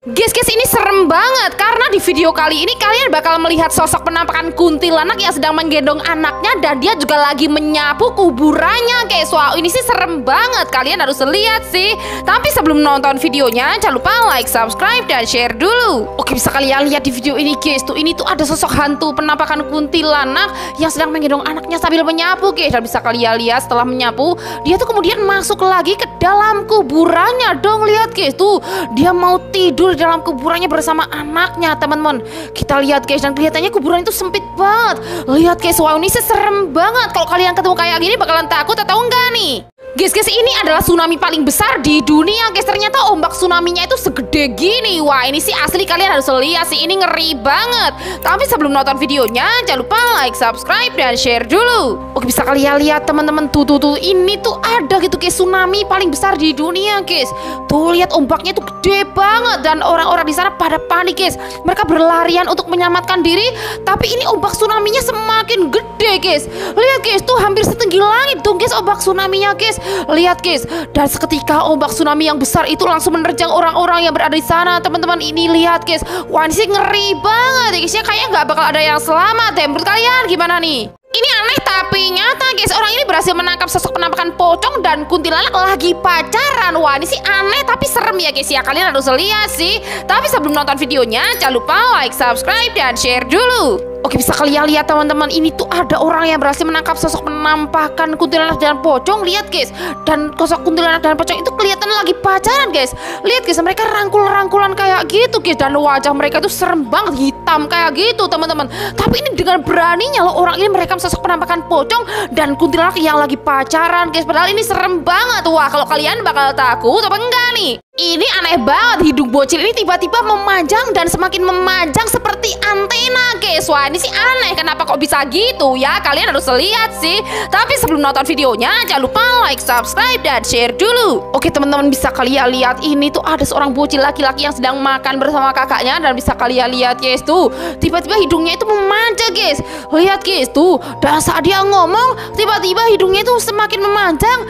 Guys, ini serem banget karena di video kali ini kalian bakal melihat sosok penampakan kuntilanak yang sedang menggendong anaknya dan dia juga lagi menyapu kuburannya, guys. Wow, ini sih serem banget. Kalian harus lihat sih. Tapi sebelum nonton videonya, jangan lupa like, subscribe, dan share dulu. Oke, bisa kalian lihat di video ini, guys. Ini tuh ada sosok hantu penampakan kuntilanak yang sedang menggendong anaknya sambil menyapu, guys. Dan bisa kalian lihat setelah menyapu, dia tuh kemudian masuk lagi ke dalam kuburannya. Dong, lihat, guys. Tuh, dia mau tidur di dalam kuburannya bersama anaknya, teman-teman. Kita lihat, guys, dan kelihatannya kuburan itu sempit banget. Lihat, guys, wow, ini sih serem banget. Kalau kalian ketemu kayak gini bakalan takut atau enggak nih? Guys, ini adalah tsunami paling besar di dunia, guys. Ternyata ombak tsunami-nya itu segede gini. Wah, ini sih asli kalian harus lihat sih. Ini ngeri banget. Tapi sebelum nonton videonya, jangan lupa like, subscribe, dan share dulu. Oke, bisa kalian lihat, teman-teman. Tuh. Ini tuh ada gitu, guys. Tsunami paling besar di dunia, guys. Tuh, lihat ombaknya tuh gede banget. Dan orang-orang di sana pada panik, guys. Mereka berlarian untuk menyelamatkan diri. Tapi ini ombak tsunami-nya semakin gede, guys. Lihat, guys. Tuh hampir setinggi langit dong, guys, ombak tsunami-nya, guys. Lihat, guys, dan seketika ombak tsunami yang besar itu langsung menerjang orang-orang yang berada di sana, teman-teman. Ini lihat, guys, wah, ini sih ngeri banget, guys. Kayaknya nggak bakal ada yang selamat deh. Menurut kalian gimana nih? Ini aneh tapi nyata, guys. Orang ini berhasil menangkap sosok penampakan pocong dan kuntilanak lagi pacaran. Wah, ini sih aneh tapi serem ya, guys ya. Kalian harus lihat sih. Tapi sebelum nonton videonya, jangan lupa like, subscribe, dan share dulu. Oke, bisa kalian lihat, teman-teman. Ini tuh ada orang yang berhasil menangkap sosok penampakan kuntilanak dan pocong. Lihat, guys. Dan sosok kuntilanak dan pocong itu kelihatan lagi pacaran, guys. Lihat, guys, mereka rangkul-rangkulan kayak gitu, guys. Dan wajah mereka tuh serem banget, hitam kayak gitu, teman-teman. Tapi ini dengan beraninya loh orang ini merekam sosok penampakan pocong dan kuntilanak yang lagi pacaran, guys. Padahal ini serem banget. Wah, kalau kalian bakal takut apa enggak nih? Ini aneh banget. Hidung bocil ini tiba-tiba memanjang dan semakin memanjang seperti antena, guys. Wah, ini sih aneh. Kenapa kok bisa gitu ya? Kalian harus lihat sih. Tapi sebelum nonton videonya, jangan lupa like, subscribe, dan share dulu. Oke, teman-teman, bisa kalian lihat ini tuh ada seorang bocil laki-laki yang sedang makan bersama kakaknya. Dan bisa kalian lihat, guys, tuh tiba-tiba hidungnya itu memanjang, guys. Lihat, guys, tuh. Dan saat dia ngomong, tiba-tiba hidungnya itu semakin memanjang,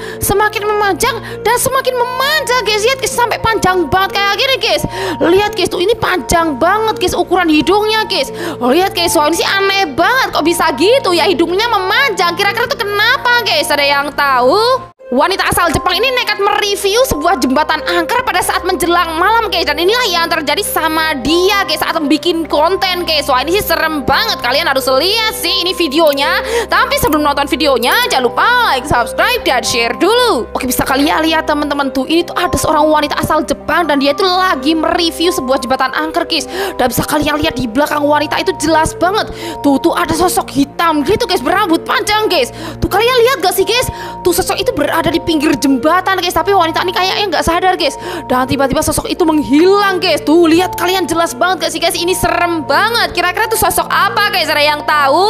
dan semakin memanjang, guys. Lihat, guys, sampai panjang banget kayak gini, guys. Lihat, guys, tuh ini panjang banget, guys, ukuran hidungnya, guys. Lihat, guys, wah, ini sih aneh banget. Kok bisa gitu ya hidungnya memanjang? Kira-kira tuh kenapa, guys? Ada yang tahu? Wanita asal Jepang ini nekat mereview sebuah jembatan angker pada saat menjelang malam, guys. Dan inilah yang terjadi sama dia, guys, saat bikin konten, guys. Wah, ini sih serem banget. Kalian harus lihat sih ini videonya. Tapi sebelum nonton videonya, jangan lupa like, subscribe, dan share dulu. Oke, bisa kalian lihat, teman-teman, tuh ini tuh ada seorang wanita asal Jepang dan dia tuh lagi mereview sebuah jembatan angker, guys. Dan bisa kalian lihat di belakang wanita itu jelas banget. Tuh ada sosok hitam gitu, guys, berambut panjang, guys. Tuh kalian lihat gak sih, guys? Tuh sosok itu berada di pinggir jembatan, guys. Tapi wanita ini kayaknya nggak sadar, guys. Dan tiba-tiba sosok itu menghilang, guys. Tuh lihat, kalian jelas banget gak sih, guys? Ini serem banget. Kira-kira tuh sosok apa, guys? Ada yang tahu?